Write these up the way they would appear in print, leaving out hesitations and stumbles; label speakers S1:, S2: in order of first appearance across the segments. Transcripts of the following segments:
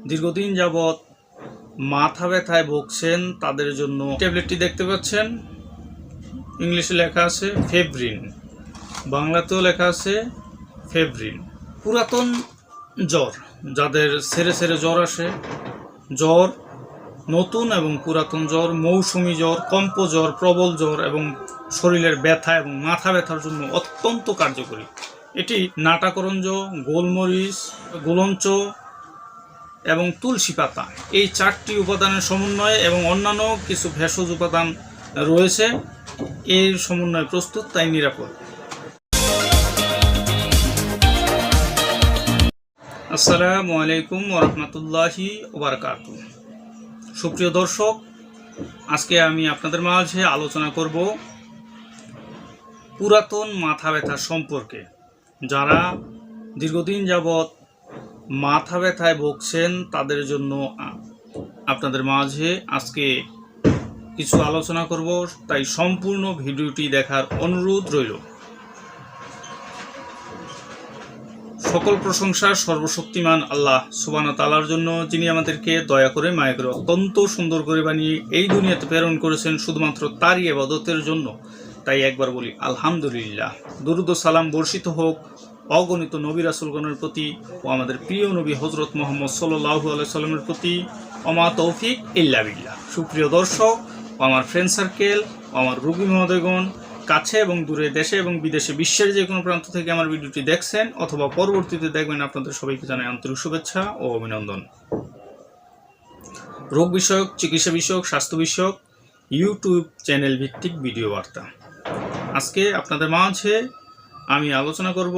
S1: দীর্ঘদিন যাবৎ মাথা ব্যথায় ভুগছেন তাদের জন্য ট্যাবলেটটি দেখতে পাচ্ছেন। ইংলিশে লেখা আছে ফেব্রিন, বাংলাতেও লেখা আছে ফেব্রিন। পুরাতন জ্বর, যাদের সেরে সেরে জ্বর আসে, জ্বর, নতুন এবং পুরাতন জ্বর, মৌসুমি জ্বর, কম্প জ্বর, প্রবল জ্বর এবং শরীরের ব্যথা এবং মাথা ব্যথার জন্য অত্যন্ত কার্যকরী। এটি নাটাকরঞ্জ, গোলমরিচ, গুলঞ্চ এবং তুলসী পাতা, এই 4টি উপাদানের সমন্বয়ে এবং অন্যান্য কিছু ভেষজ উপাদান রয়েছে, এর সমন্বয়ে প্রস্তুত, তাই নিরাপদ। আসসালামু আলাইকুম ওয়া রাহমাতুল্লাহি ওয়া বারাকাতুহু। সুপ্রিয় দর্শক, আজকে আমি আপনাদের মাঝে আলোচনা করব পুরাতন মাথা ব্যথা সম্পর্কে। যারা দীর্ঘদিন যাবৎ মাথা ব্যথায় ভুগছেন তাদের জন্য আপনাদের মাঝে আজকে কিছু আলোচনা করব, তাই সম্পূর্ণ ভিডিওটি দেখার অনুরোধ রইল। সকল প্রশংসা সর্বশক্তিমান আল্লাহ সুবহানাহু ওয়া তাআলার জন্য, যিনি আমাদেরকে দয়া করে মায়া করে অত্যন্ত সুন্দর করে বানিয়ে এই দুনিয়াতে প্রেরণ করেছেন শুধুমাত্র তারই ইবাদতের জন্য। তাই একবার বলি আলহামদুলিল্লাহ। দরুদ ও সালাম বর্ষিত হোক অগণিত নবী রাসূলগণের প্রতি ও আমাদের প্রিয় নবী হযরত মুহাম্মদ সাল্লাল্লাহু আলাইহি সাল্লামের প্রতি। ওমা তৌফিক ইল্লা বিল্লাহ। সুপ্রিয় দর্শক ও আমার ফ্রেন্ড সার্কেল ও আমার রোগী মহোদয়গণ, কাছে এবং দূরে, দেশে এবং বিদেশে, বিশ্বের যে কোনো প্রান্ত থেকে আমার ভিডিওটি দেখছেন অথবা পরবর্তীতে দেখবেন, আপনাদের সবাইকে জানাই আন্তরিক শুভেচ্ছা ও অভিনন্দন। রোগ বিষয়ক, চিকিৎসা বিষয়ক, স্বাস্থ্য বিষয়ক ইউটিউব চ্যানেল ভিত্তিক ভিডিও বার্তা। আজকে আপনাদের মাঝে আমি আলোচনা করব,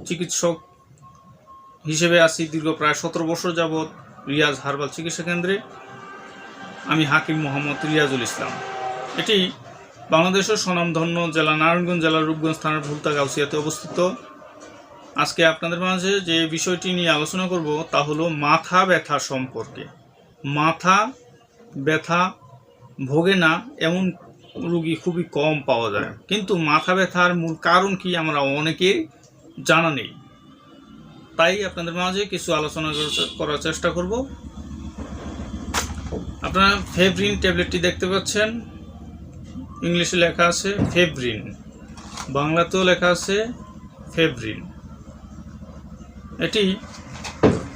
S1: চিকিৎসক হিসেবে আছি দীর্ঘ প্রায় 17 বছর যাবৎ রিয়াজ হার্বাল চিকিৎসা কেন্দ্রে। আমি হাকিম মোহাম্মদ রিয়াজুল ইসলাম। এটি বাংলাদেশের স্বনামধন্য জেলা নারায়ণগঞ্জ জেলার রূপগঞ্জ থানার ভুলতা গাউসিয়াতে অবস্থিত। আজকে আপনাদের মাঝে যে বিষয়টি নিয়ে আলোচনা করব তা হলো মাথা ব্যথা সম্পর্কে। মাথা ব্যথা ভোগে না এমন রোগী খুবই কম পাওয়া যায়, কিন্তু মাথা ব্যথার মূল কারণ কি আমরা অনেকেই জানা নেই। তাই আপনাদের মাঝে কিছু আলোচনা করার চেষ্টা করব। আপনারা ফেব্রিন ট্যাবলেটটি দেখতে পাচ্ছেন। ইংলিশে লেখা আছে ফেব্রিন, বাংলাতেও লেখা আছে ফেব্রিন। এটি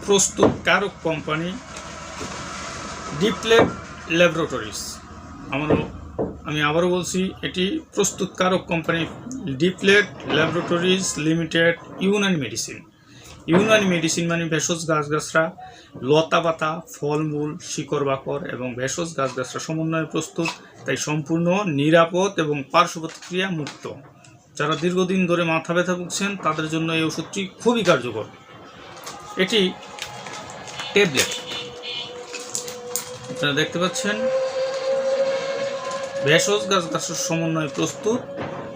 S1: প্রস্তুতকারক কোম্পানি ডিপ্লেট ল্যাবরেটরিজ। আমি আবারও বলছি, এটি প্রস্তুতকারক কোম্পানি ডিপ্লেট laboratories limited. Unani medicine. Unani medicine মানে ভেষজ গাছগাছরা, লতা পাতা, ফলমূল, শিকড় বাকড় এবং ভেষজ গাছগাছরা সমন্বয়ে প্রস্তুত, তাই সম্পূর্ণ নিরাপদ এবং পার্শ্ব প্রতিক্রিয়া মুক্ত। যারা দীর্ঘদিন ধরে মাথা ব্যথা ভুগছেন তাদের জন্য এই ওষুধটি খুবই কার্যকর। এটি ট্যাবলেট, আপনারা দেখতে পাচ্ছেন, ভেষজ গাছগাছের সমন্বয়ে প্রস্তুত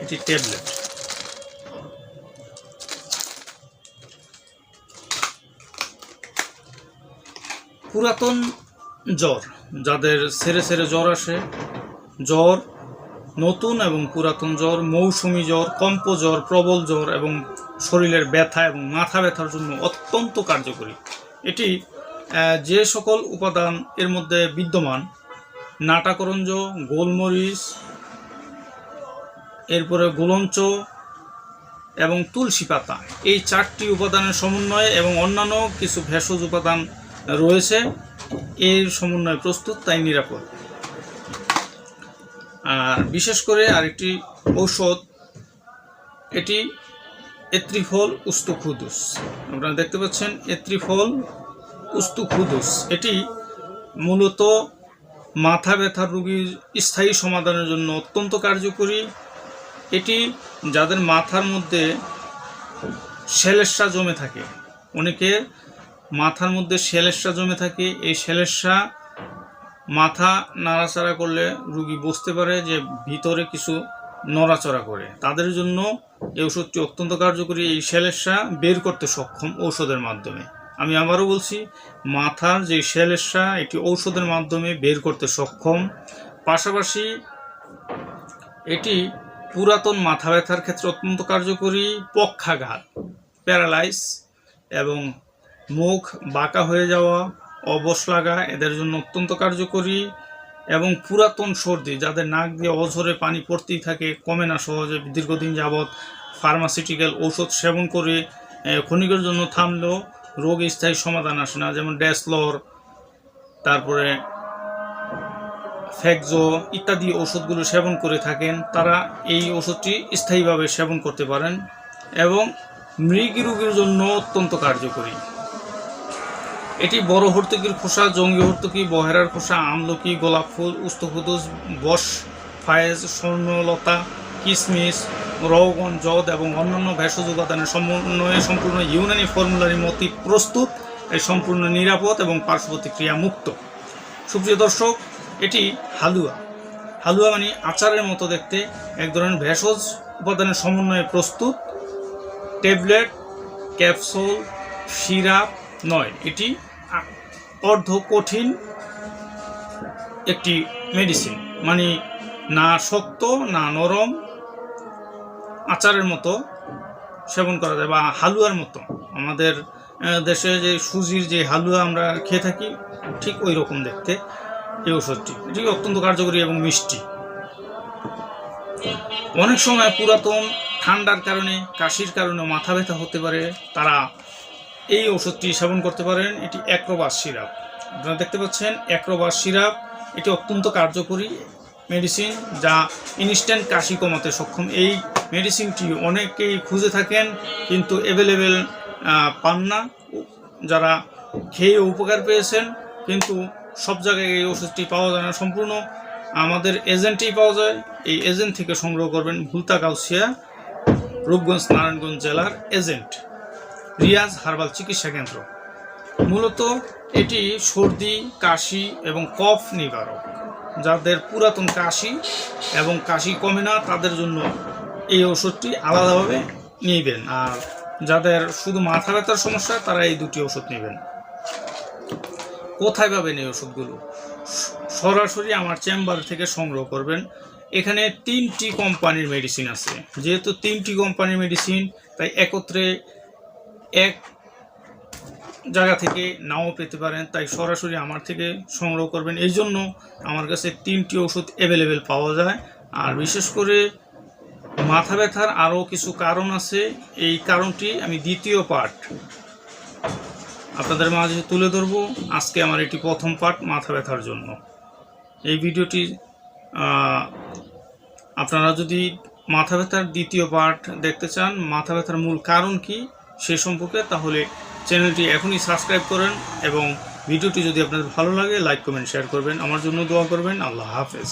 S1: এটি ট্যাবলেট। পুরাতন জ্বর, যাদের সেরে সেরে জ্বর আসে, জ্বর, নতুন এবং পুরাতন জ্বর, মৌসুমি জ্বর, কম্প জ্বর, প্রবল জ্বর এবং শরীরের ব্যথা এবং মাথা ব্যথার জন্য অত্যন্ত কার্যকরী। এটি যে সকল উপাদান এর মধ্যে বিদ্যমান, নাটাকরঞ্জ, গোলমরিচ, এরপরে গুলঞ্চ এবং তুলসী পাতা, এই 4টি উপাদানের সমন্বয়ে এবং অন্যান্য কিছু ভেষজ উপাদান রয়েছে, এর সমন্বয়ে প্রস্তুত, তাই নিরাপদ। আর বিশেষ করে আরেকটি ঔষধ, এটি এত্রিফল উস্তুখুদুস। আপনারা দেখতে পাচ্ছেন এত্রিফল উস্তুখুদুস। এটি মূলত মাথা ব্যথার রোগীর স্থায়ী সমাধানের জন্য অত্যন্ত কার্যকরী। এটি যাদের মাথার মধ্যে শ্লেষ্মা জমে থাকে, অনেকের মাথার মধ্যে শ্লেষ্মা জমে থাকে, এই শ্লেষ্মা মাথা নাড়াচাড়া করলে রোগী বুঝতে পারে যে ভিতরে কিছু নড়াচড়া করে, তাদের জন্য এই ওষুধটি অত্যন্ত কার্যকরী। এই শ্লেষ্মা বের করতে সক্ষম ঔষধের মাধ্যমে। আমি আবারও বলছি, মাথার যে শ্লেষ্মা এটি ঔষধের মাধ্যমে বের করতে সক্ষম। পাশাপাশি এটি পুরাতন মাথা ব্যথার ক্ষেত্রে অত্যন্ত কার্যকরী। পক্ষাঘাত, প্যারালাইস এবং মুখ বাঁকা হয়ে যাওয়া, অবশ লাগা এদের জন্য অত্যন্ত কার্যকরী। এবং পুরাতন সর্দি, যাদের নাক দিয়ে অঝরে পানি পড়তেই থাকে, কমে না সহজে, দীর্ঘদিন যাবৎ ফার্মাসিউটিক্যাল ঔষধ সেবন করে ক্ষণিকের জন্য থামলেও রোগ স্থায়ী সমাধান আসে না, যেমন ড্যাসলর, তারপরে ফ্যাক্সো ইত্যাদি ওষুধগুলো সেবন করে থাকেন, তারা এই ওষুধটি স্থায়ীভাবে সেবন করতে পারেন এবং মৃগী রোগীর জন্য অত্যন্ত কার্যকরী। এটি বড় হর্তুকির খোসা, জঙ্গি হর্তুকি, বহেরার খোসা, আমলকি, গোলাপ ফুল, উস্তখুদুস, বস, ফায়েজ, স্বর্ণলতা, কিশমিশ, রওগন, জদ এবং অন্যান্য ভেষজ উপাদানের সমন্বয়ে সম্পূর্ণ ইউনানি ফর্মুলারি মতে প্রস্তুত। এই সম্পূর্ণ নিরাপদ এবং পার্শ্ব প্রতিক্রিয়া মুক্ত। সুপ্রিয় দর্শক, এটি হালুয়া। হালুয়া মানে আচারের মতো দেখতে, এক ধরনের ভেষজ উপাদানের সমন্বয়ে প্রস্তুত। ট্যাবলেট, ক্যাপসুল, সিরাপ নয়, এটি অর্ধ কঠিন একটি মেডিসিন, মানে না শক্ত না নরম, আচারের মতো সেবন করা যায় বা হালুয়ার মতো। আমাদের দেশে যে সুজির যে হালুয়া আমরা খেয়ে থাকি, ঠিক ওই রকম দেখতে এই ওষুধটি। এটি অত্যন্ত কার্যকরী এবং মিষ্টি। অনেক সময় পুরাতন ঠান্ডার কারণে, কাশির কারণে মাথা ব্যথা হতে পারে, তারা এই ওষুধটি সেবন করতে পারেন। এটি অ্যাক্রোবাস সিরাপ, আপনারা দেখতে পাচ্ছেন অ্যাক্রোবাস সিরাপ। এটি অত্যন্ত কার্যকরী মেডিসিন, যা ইনস্ট্যান্ট কাশি কমাতে সক্ষম। এই মেডিসিনটি অনেকেই খুঁজে থাকেন কিন্তু অ্যাভেলেবেল পান না। যারা খেয়ে উপকার পেয়েছেন, কিন্তু সব জায়গায় এই ওষুধটি পাওয়া যায় না, সম্পূর্ণ আমাদের এজেন্টেই পাওয়া যায়। এই এজেন্ট থেকে সংগ্রহ করবেন, ভুলতা গাউসিয়া, রূপগঞ্জ, নারায়ণগঞ্জ জেলার এজেন্ট, রিয়াজ হার্বাল চিকিৎসা কেন্দ্র। মূলত এটি সর্দি, কাশি এবং কফ নিবারক। যাদের পুরাতন কাশি এবং কাশি কমে না, তাদের জন্য এই ওষুধটি আলাদাভাবে নেবেন। আর যাদের শুধু মাথা ব্যথার সমস্যা, তারা এই দুটি ওষুধ নেবেন। কোথায় পাবেন এই ওষুধগুলো? সরাসরি আমার চেম্বার থেকে সংগ্রহ করবেন। এখানে 3টি কোম্পানির মেডিসিন আছে। যেহেতু 3টি কোম্পানির মেডিসিন, তাই একত্রে এক জায়গা থেকে নাও পেতে পারেন, তাই সরাসরি আমার থেকে সংগ্রহ করবেন। এই জন্য আমার কাছে 3টি ওষুধ অ্যাভেলেবেল পাওয়া যায়। আর বিশেষ করে মাথা ব্যথার আরও কিছু কারণ আছে, এই কারণটি আমি দ্বিতীয় পার্ট আপনাদের মাঝে তুলে ধরবো। আজকে আমার এটি প্রথম পার্ট, মাথা ব্যথার জন্য। এই ভিডিওটি আপনারা যদি মাথা ব্যথার দ্বিতীয় পার্ট দেখতে চান, মাথা ব্যথার মূল কারণ কি সে সম্পর্কে, তাহলে চ্যানেলটি এখনই সাবস্ক্রাইব করেন এবং ভিডিওটি যদি আপনাদের ভালো লাগে লাইক, কমেন্ট, শেয়ার করবেন। আমার জন্য দোয়া করবেন। আল্লাহ হাফেজ।